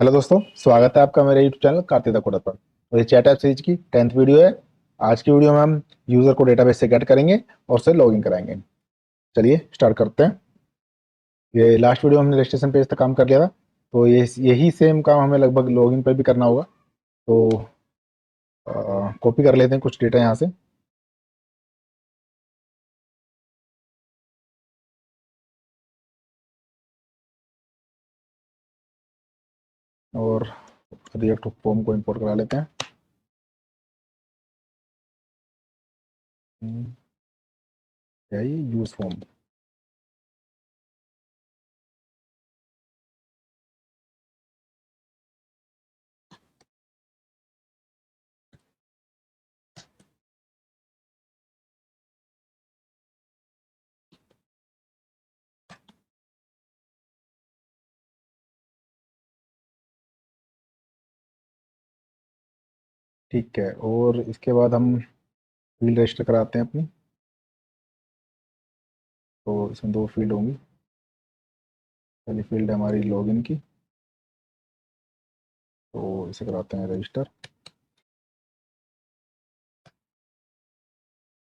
Hello दोस्तों, स्वागत है आपका मेरे YouTube channel Kartik the coder पर। और ये चैट ऐप सीरीज की 10th वीडियो है। आज की वीडियो में हम यूजर को डेटाबेस से गेट करेंगे और उसे लॉगिन कराएंगे। चलिए स्टार्ट करते हैं। ये लास्ट वीडियो हमने रजिस्ट्रेशन पेज तक काम कर लिया था, तो ये यही सेम काम हमें लगभग लॉगिन पर भी करना होगा। तो कॉपी कर लेते हैं कुछ डेटा यहाँ से। और रिएक्ट फॉर्म को इंपोर्ट करा लेते हैं। क्या ये यूज फॉर्म। ठीक है, और इसके बाद हम फील्ड रजिस्टर कराते हैं अपनी। तो इसमें दो फील्ड होंगी। पहली फील्ड है हमारी लॉगिन की, तो इसे कराते हैं रजिस्टर।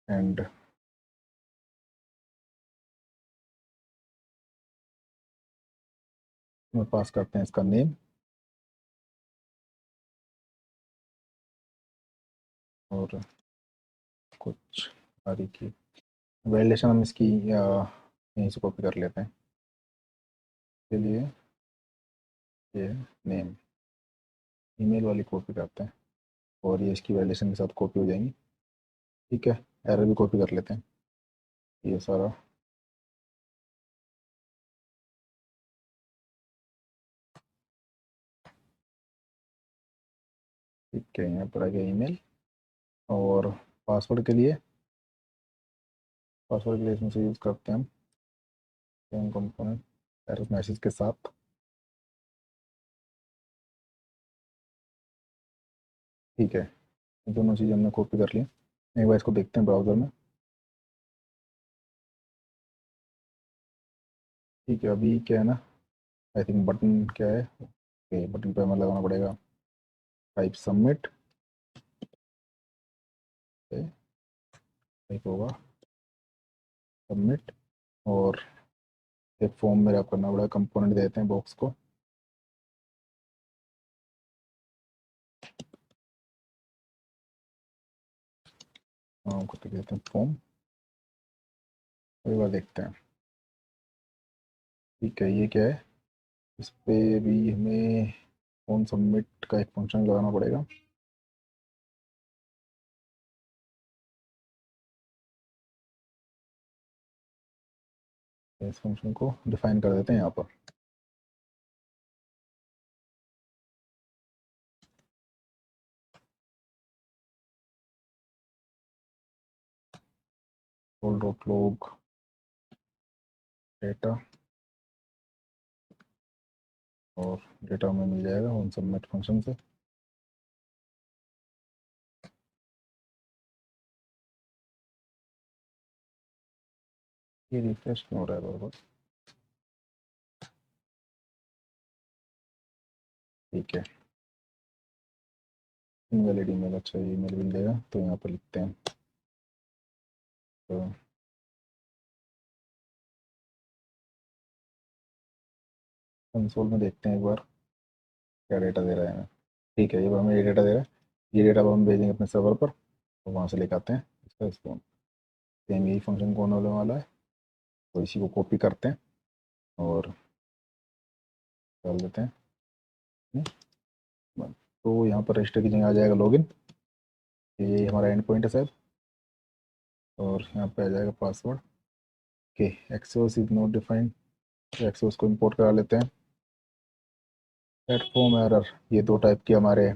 एंड में पास करते हैं इसका नेम। और कुछ बारीकी वैलिडेशन हम इसकी यहीं से कॉपी कर लेते हैं। के लिए ये नेम ईमेल वाली कॉपी करते हैं, और ये इसकी वैलिडेशन के साथ कॉपी हो जाएंगी। ठीक है, एरर भी कॉपी कर लेते हैं ये सारा। ठीक है, यहाँ पर आ गया ईमेल। और पासवर्ड के लिए इसमें से यूज़ करते हैं हम सेम कंपोनेंट एरर मैसेज के साथ। ठीक है, ये दोनों चीज़ें हमने कॉपी कर ली। एक बार इसको देखते हैं ब्राउज़र में। ठीक है, अभी क्या है ना, आई थिंक बटन क्या है, ओके बटन पे हमें लगाना पड़ेगा टाइप सबमिट। टाइप होगा सबमिट। और एक फॉर्म में रैप करना पड़ेगा, कंपोनेंट देते हैं बॉक्स को। को तो देते हैं फॉर्म। एक बार देखते हैं। ठीक है, ये क्या है, इस पे भी हमें फॉर्म सबमिट का एक फंक्शन लगाना पड़ेगा। इस फंक्शन को डिफाइन कर देते हैं यहाँ पर। डॉट लॉग डेटा, और डेटा हमें मिल जाएगा फॉर्म सबमिट फंक्शन से। ये रिफ्रेश क्यों हो रहा है बार बार। ठीक है, इनवैलिड ईमेल, अच्छा ये ईमेल मिल जाएगा, तो यहाँ पर लिखते हैं। तो कंसोल में देखते हैं एक बार क्या डेटा दे रहा है हमें। ठीक है, ये हमें ये डेटा दे रहा है। ये डेटा हम भेजेंगे अपने सर्वर पर, तो वहाँ से लेकर आते हैं इसका रिस्पॉन्स। सेम यही फंक्शन कौन होने वाला है, तो इसी को कॉपी करते हैं और डाल देते हैं। तो यहाँ पर रजिस्टर की जगह आ जाएगा लॉगिन। ये हमारा एंड पॉइंट है शायद, और यहाँ पे आ जाएगा password. Okay, access is not defined, तो एक्सेस को इंपोर्ट करा लेते हैं। प्लेटफॉर्म एरर, ये दो टाइप के हमारे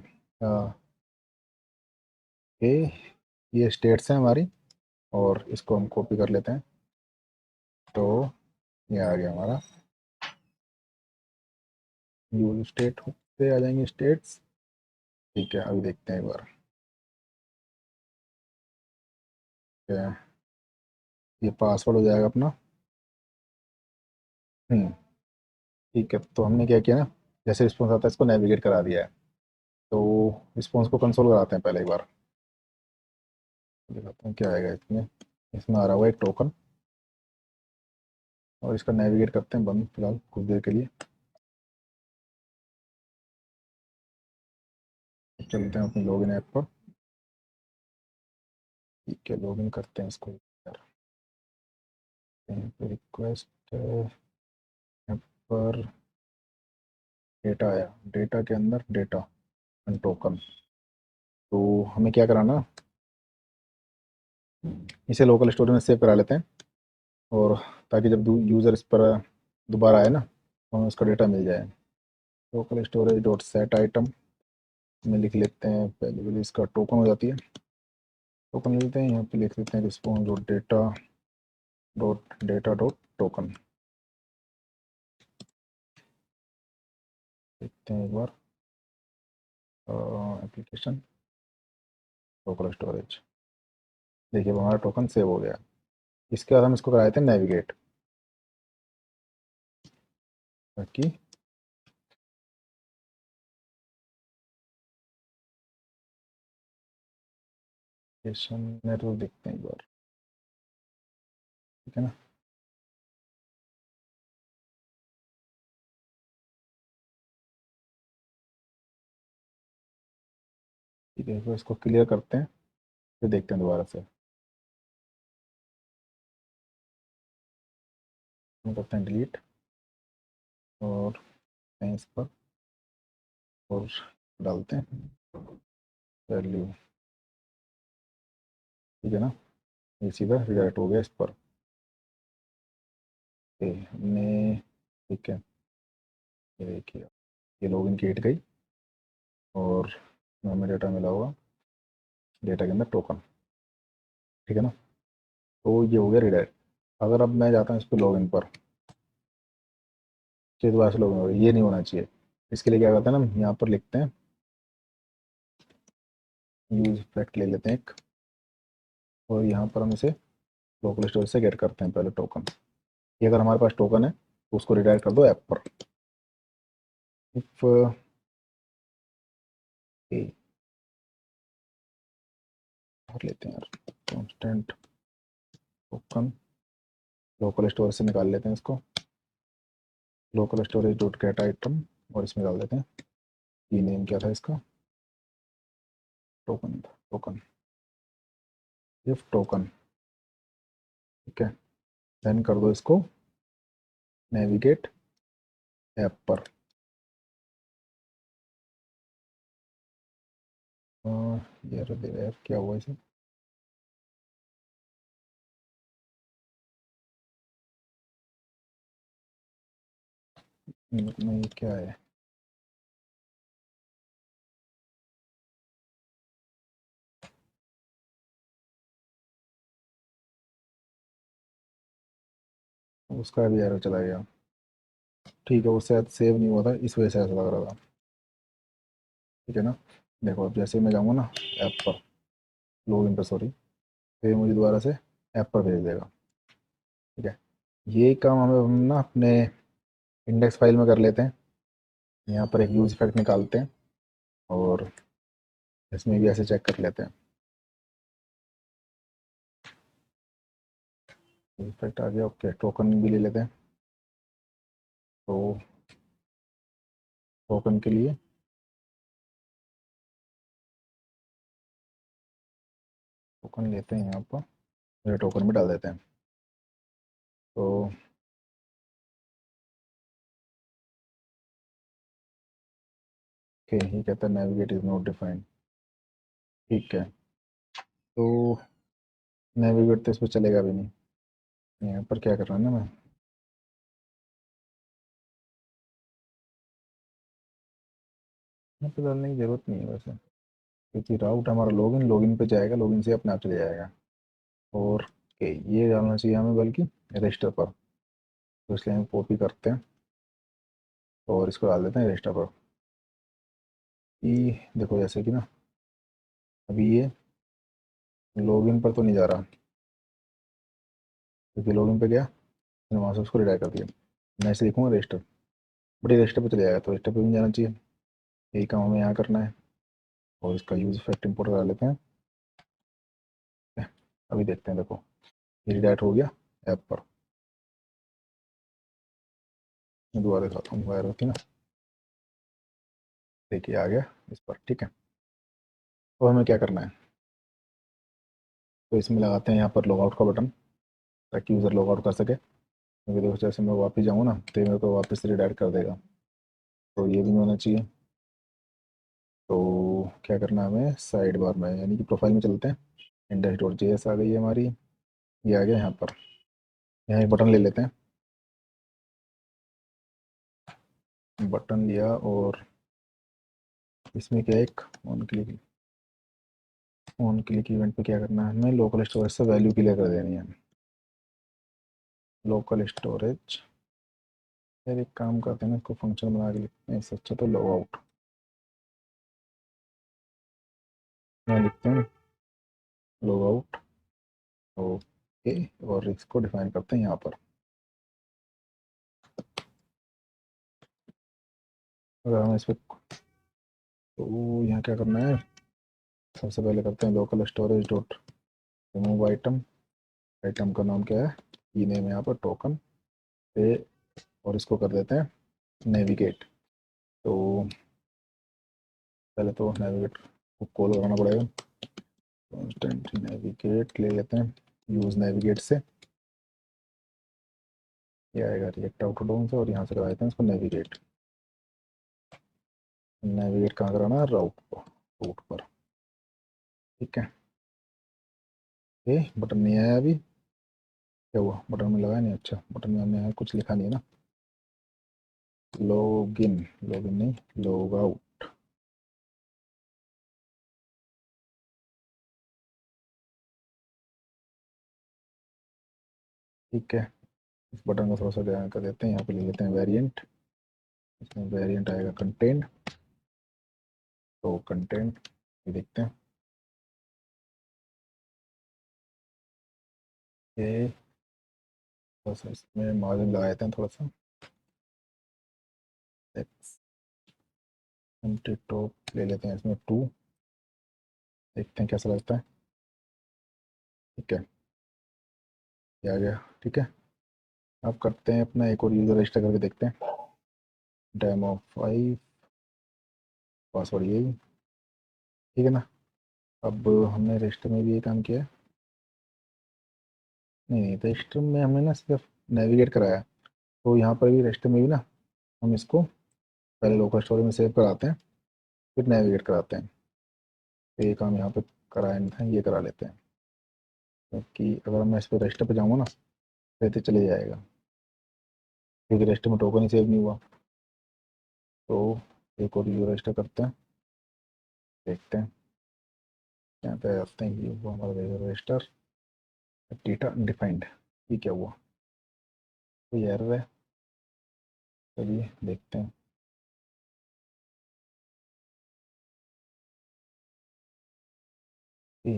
के ये स्टेट्स हैं हमारी, और इसको हम कॉपी कर लेते हैं। तो ये आ गया हमारा यूज स्टेट पे आ जाएंगे स्टेट्स। ठीक है, अभी देखते हैं एक बार। क्या ये पासवर्ड हो जाएगा अपना। हम्म ठीक है, तो हमने क्या किया ना, जैसे रिस्पॉन्स आता है इसको नेविगेट करा दिया है। तो रिस्पॉन्स को कंसोल कराते हैं पहले एक बार, दिखाते हैं क्या आएगा इसमें। इसमें आ रहा हुआ एक टोकन, और इसका नेविगेट करते हैं बंद फिलहाल कुछ देर के लिए। चलते हैं अपनी लॉगिन ऐप पर। ठीक है, लॉगिन करते हैं इसको यार। यहाँ पे रिक्वेस्ट ऐप पर डेटा आया, डेटा के अंदर डेटा एंड टोकन। तो हमें क्या कराना, इसे लोकल स्टोरेज में सेव करा लेते हैं, और ताकि जब यूज़र इस पर दोबारा आए ना तो हमें उसका डेटा मिल जाए। Local storage dot set item में लिख लेते हैं, पहले पहले इसका टोकन हो जाती है, टोकन लेते हैं। यहाँ पे लिख लेते हैं रिस्पॉन्स डेटा डॉट टोकन। देखते हैं एक बार एप्लीकेशन लोकल स्टोरेज। देखिए अब हमारा टोकन सेव हो गया। इसके बाद हम इसको कराए थे नेविगेट, ताकि नेटवर्क देखते हैं एक बार, ठीक है ना। ठीक है, तो इसको क्लियर करते हैं, फिर देखते हैं दोबारा से। हम करते हैं डिलीट, और इस पर और डालते हैं वैल्यू, ठीक है ना। ये सीधा रिडायरेक्ट हो गया इस पर। हमने, ठीक है, ये देखिए ये लॉगिन की हिट गई, और हमें डेटा मिला हुआ, डेटा के अंदर टोकन, ठीक है ना। तो ये हो गया रिडायरेक्ट। अगर अब मैं जाता हूँ इस पर लॉगिन पर, फिर दोबारा से लॉगिन हो, ये नहीं होना चाहिए। इसके लिए क्या करते हैं ना, हम यहाँ पर लिखते हैं यूज फैक्ट ले लेते हैं एक, और यहाँ पर हम इसे लोकल स्टोरेज से गेट करते हैं पहले टोकन। ये अगर हमारे पास टोकन है तो उसको रिडायरेक्ट कर दो ऐप पर। इफ भर लेते हैं यार, कॉन्स्टेंट टोकन लोकल स्टोरेज से निकाल लेते हैं इसको, local storage dot gate item, और इसमें डाल देते हैं, ये नेम क्या था इसका, टोकन था, टोकन, इफ टोकन, ठीक है। देन कर दो इसको नेविगेट ऐप पर। यार यार क्या हुआ इसे, नहीं ये क्या है, उसका भी एरर चला गया। ठीक है, वो शायद सेव नहीं हुआ था इस वजह से ऐसा लग रहा था, ठीक है ना। देखो अब जैसे मैं जाऊँगा ना ऐप पर, लॉगिन पर सॉरी, फिर मुझे दोबारा से ऐप पर भेज देगा, ठीक है। ये काम हमें हम ना अपने इंडेक्स फाइल में कर लेते हैं। यहाँ पर एक यूज इफेक्ट निकालते हैं, और इसमें भी ऐसे चेक कर लेते हैं। यूज इफेक्ट आ गया, ओके। टोकन भी ले लेते हैं, तो टोकन के लिए टोकन लेते हैं यहाँ पर, मेरे टोकन में डाल देते हैं। तो ओके, ये कहता है नेविगेट इज नॉट डिफाइंड, ठीक है। तो नेविगेट तो इस पर चलेगा भी नहीं। यहाँ पर क्या कर रहा है ना मैं, यहाँ पे डालने की जरूरत नहीं है वैसे, क्योंकि राउट हमारा लॉगिन, लॉगिन पे जाएगा, लॉगिन से अपने आप चले जाएगा। और ओके, ये डालना चाहिए हमें बल्कि रजिस्टर पर, तो इसलिए हम कॉपी करते हैं और इसको डाल देते हैं रजिस्टर पर। ये देखो जैसे कि ना, अभी ये लॉगिन पर तो नहीं जा रहा, क्योंकि लॉगिन पे गया, मैंने वहाँ से उसको रिडायरेक्ट कर दिया। मैं इसे लिखूँगा रजिस्टर, बट ये रजिस्टर पे चले जाएगा, तो रजिस्टर पे भी नहीं जाना चाहिए। यही काम हमें यहाँ करना है, और इसका यूज इफेक्ट इंपोर्ट करा लेते हैं। अभी देखते हैं, देखो ये रिडायरेक्ट हो गया ऐप पर। मैं दोबारा दिखाता हूँ, वायर होती है ना, देखिए आ गया इस पर, ठीक है। तो हमें क्या करना है, तो इसमें लगाते हैं यहाँ पर लॉग आउट का बटन, ताकि यूज़र लॉग आउट कर सके। क्योंकि देखो जैसे मैं वापस जाऊँ ना, तो ये मेरे को वापस रिडायरेक्ट कर देगा, तो ये भी नहीं होना चाहिए। तो क्या करना है हमें, साइड बार में यानी कि प्रोफाइल में चलते हैं। इंडेक्स डॉट जेएस आ गई है हमारी, ये आ गया यहाँ पर। यहाँ एक बटन ले लेते हैं, बटन लिया, और इसमें क्या, एक ऑन क्लिक इवेंट पे क्या करना है हमें, लोकल स्टोरेज से वैल्यू क्लियर कर देनी है। लोकल स्टोरेज, फिर एक काम करते हैं ना, इसको फंक्शन बना के लिखते हैं, इससे अच्छा तो लॉग आउट यहाँ लिखते हैं, लॉग आउट। ओके, और इसको डिफाइन करते हैं यहाँ पर। अगर हम इस पर, तो यहाँ क्या करना है, सबसे पहले करते हैं local storage dot remove item. Item का नाम क्या है, ई नेम है यहाँ पर टोकन पे, और इसको कर देते हैं नेविगेट। तो पहले तो नेविगेट को कॉल कराना पड़ेगा, कॉन्स्टेंट नेविगेट ले लेते हैं, यूज़ नेविगेट से। ये आएगा रिएक्ट आउट डाउन से, और यहाँ से लगा देते हैं इसको नेविगेट। नेविगेट कहाँ कराना है, राउट पर, रूट पर, ठीक है। ये बटन नहीं आया अभी, क्या हुआ, बटन में लगाया नहीं, अच्छा बटन में हमने कुछ लिखा नहीं है ना। लॉगिन, लॉगिन नहीं, लॉग आउट। ठीक है, इस बटन का थोड़ा सा ध्यान कर देते हैं, यहाँ पे ले लेते हैं वेरिएंट। इसमें वेरिएंट आएगा कंटेंट, तो कंटेंट ये देखते हैं, ये थोड़ा सा इसमें मार्जिन लगा देते हैं थोड़ा सा, एम्प्टी टॉप ले लेते हैं इसमें 2, देखते हैं कैसा लगता है, ठीक है। ये आ गया, ठीक है। अब करते हैं अपना एक और यूज़र रजिस्टर करके देखते हैं, डेमो 5, पासवर्ड यही, ठीक है ना। अब हमने रजिस्टर में भी ये काम किया है, नहीं नहीं रजिस्टर में हमने ना सिर्फ नेविगेट कराया, तो यहाँ पर भी रजिस्टर में भी ना हम इसको पहले लोकल स्टोरेज में सेव कराते हैं, फिर नेविगेट कराते हैं। तो ये काम यहाँ पे कराया नहीं था, ये करा लेते हैं, क्योंकि अगर मैं इस पर रजिस्टर पे जाऊँगा ना, फिर तो चले जाएगा, क्योंकि रजिस्टर में टोकन ही सेव नहीं हुआ। तो एक और यूज़र रजिस्टर करते हैं, देखते हैं, यहाँ पे आते हैं, ये वो हमारा रजिस्टर डेटा अनडिफाइंड, ये क्या हुआ, कोई एरर है, चलिए देखते हैं। ये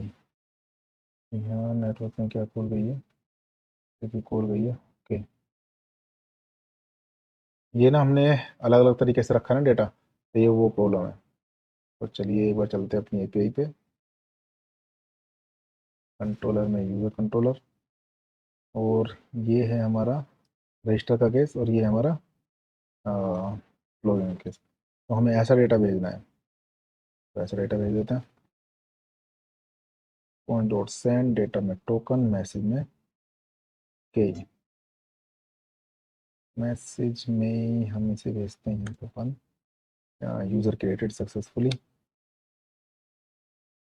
यहाँ नेटवर्क में क्या खोल गई है, क्योंकि खोल गई है, ओके। ये ना हमने अलग अलग तरीके से रखा है ना डेटा, तो ये वो प्रॉब्लम है। तो चलिए एक बार चलते हैं अपनी एपीआई पे, कंट्रोलर में यूज़र कंट्रोलर, और ये है हमारा रजिस्टर का केस, और ये है हमारा लॉगिन केस। तो हमें ऐसा डेटा भेजना है, तो ऐसा डेटा भेज देते हैं, पॉइंट डॉट सेंड डेटा में टोकन, मैसेज में के, मैसेज में हम इसे भेजते हैं token, user created successfully,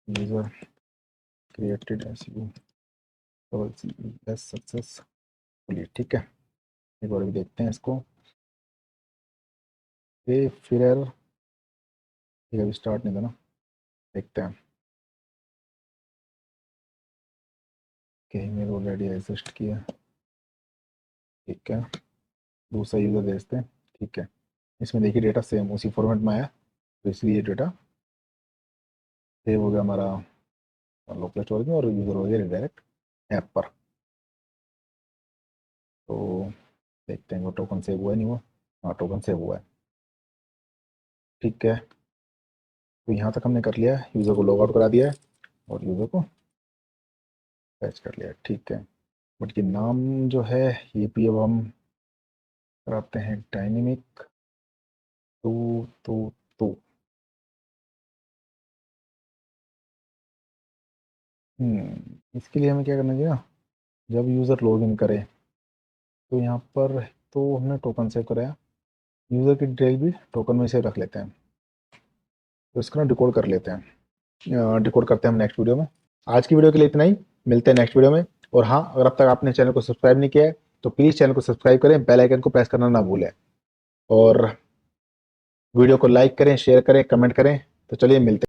user created S U double C E S successfully, ठीक है। एक बार भी देखते हैं इसको, ये फिर एरर, ये अभी स्टार्ट नहीं था ना, देखते हैं। कि मेरे ऑलरेडी एग्जिस्ट किया, ठीक है, दूसरा यूज़र भेजते हैं, ठीक है। इसमें देखिए डेटा सेम उसी फॉर्मेट में आया, तो इसलिए डेटा सेव हो गया हमारा लोकल स्टोरेज में, और यूज़र हो गया रिडायरेक्ट ऐप पर। तो देखते हैं वो टोकन सेव हुआ नहीं हुआ, हाँ टोकन सेव हुआ है। ठीक है, तो यहाँ तक हमने कर लिया है, यूज़र को लॉग आउट करा दिया है और यूज़र को फैच कर लिया है। ठीक है, बट ये नाम जो है ये भी अब हम कराते हैं डायनेमिक तो इसके लिए हमें क्या करना चाहिए ना, जब यूज़र लॉगिन करे तो यहाँ पर तो हमने टोकन सेव कराया, यूज़र की डिटेल भी टोकन में से रख लेते हैं, तो इसको ना डिकोड कर लेते हैं, डिकोड करते हैं हम नेक्स्ट वीडियो में। आज की वीडियो के लिए इतना ही, मिलते हैं नेक्स्ट वीडियो में। और हाँ, अगर अब तक आपने चैनल को सब्सक्राइब नहीं किया है तो प्लीज़ चैनल को सब्सक्राइब करें, बेल आइकन को प्रेस करना ना भूलें और वीडियो को लाइक करें, शेयर करें, कमेंट करें। तो चलिए मिलते हैं।